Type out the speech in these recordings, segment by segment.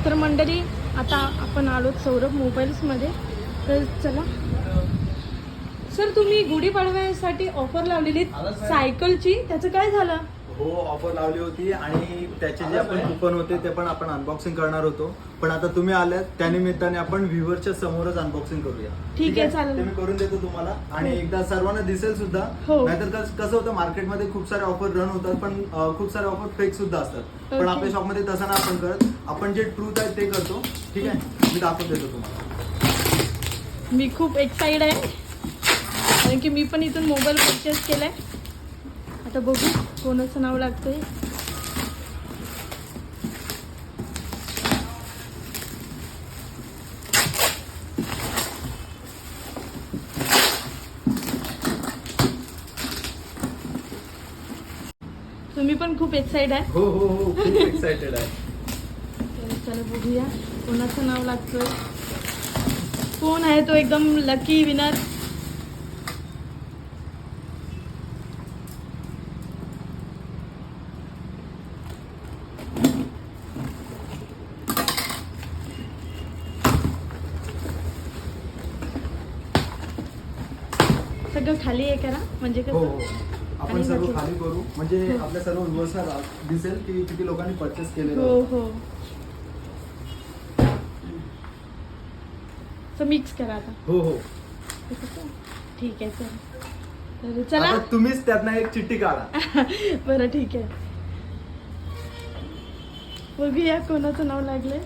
तर मंडळी आता आपण आलो सौरभ मोबाईल्समध्ये. तर चला सर, तुम्ही गुढीपाडव्यासाठी ऑफर लावलेली सायकलची, त्याचं काय झालं? हो, ऑफर लावली होती आणि त्याचे जे आपण कुपन होते ते पण आपण अनबॉक्सिंग करणार होतो. पण आता तुम्ही आल्यात त्यानिमित्ताने आपण व्ह्यूअरच्या समोरच अनबॉक्सिंग करूया. ठीक आहे, चालेल. ते मी करून देतो तुम्हाला आणि एकदा सर्वांना दिसेल सुद्धा. नाहीतर कसं होतं, मार्केटमध्ये खूप सारे ऑफर रन होतात पण खूप सारे ऑफर फेक सुद्धा असतात. पण आपल्या शॉपमध्ये तसं नाही आपण करत. आपण जे ट्रूथ आहे ते करतो. ठीक आहे, मी दाखवून देतो तुम्हाला. मी खूप एक्साइटेड आहे कारण की मी पण इथून मोबाईल परचेस केलाय. आता बघू कोणाचं नाव लागतंय. तुम्ही पण खूप एक्साइटेड आहे? हो हो हो, खूप एक्साइटेड आहे. चला बघूया कोणाचं नाव लागतंय. कोण आहे तो एकदम लकी विनर? सगळं खाली आहे करा म्हणजे हो हो, कसं आपण सर्व खाली करू म्हणजे आपल्या सर्व व्ह्यूअर्सना दिसेल की किती लोकांनी परचेस केलेलं. हो हो. मिक्स करा आता. हो हो, ठीक आहे सर. तर चला आता तुम्हीच त्यातनं एक चिठ्ठी काढा. बरं ठीक आहे. बघूया कोणाचं नाव लागलंय.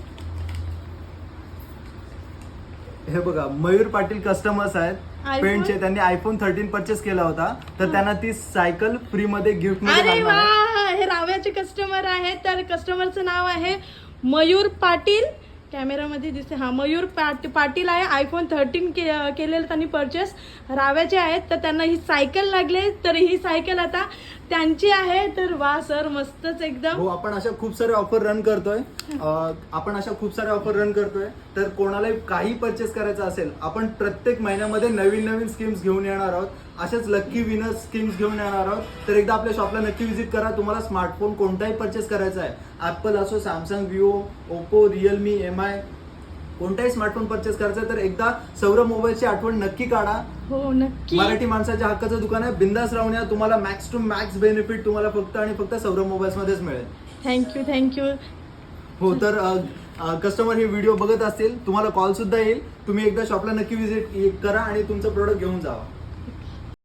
हे बघा, मयूर पाटील कस्टमर्स आहेत पेंटचे. त्यांनी आयफोन 13 परचेस केला होता तर त्यांना ती सायकल फ्री मध्ये गिफ्ट मध्ये अरे लागणार आहे. वा, हे राव्याचे कस्टमर आहेत. तर कस्टमरचं नाव आहे मयूर पाटील. कॅमेरामध्ये दिसते. हा, मयूर पाटील आहे. आयफोन 13 केलेलं त्यांनी परचेस, राव्याचे आहेत. तर त्यांना ही सायकल लागले. तर ही सायकल आता त्यांची आहे. तर वा सर, मस्तच एकदम. हो, आपण अशा खूप सारे ऑफर रन करतोय. तर कोणालाही काही परचेस करायचं असेल, आपण प्रत्येक महिन्यामध्ये नवीन नवीन स्कीम्स घेऊन येणार आहोत. अशाच लकी विनर स्कीम्स घेऊन येणार आहोत. तर एकदा आपल्या शॉपला नक्की व्हिजिट करा. तुम्हाला स्मार्टफोन कोणताही परचेस करायचा आहे, ऍपल असो, Samsung, Vivo, Oppo, Realme, MI, कोणताही स्मार्टफोन परचेस करायचा तर एकदा सौरभ मोबाईलची आठवण नक्की काढा. हो नक्की. मराठी माणसाच्या हक्काचं दुकान आहे. बिंदास राहून या. तुम्हाला मॅक्स टू मॅक्स बेनिफिट तुम्हाला फक्त आणि फक्त सौरभ मोबाईल्स मध्येच मिळेल. थँक्यू. हो, तर कस्टमर हे व्हिडिओ बघत असतील, तुम्हाला कॉल सुद्धा येईल. तुम्ही एकदा शॉपला नक्की व्हिजिट करा आणि तुमचं प्रोडक्ट घेऊन जावा.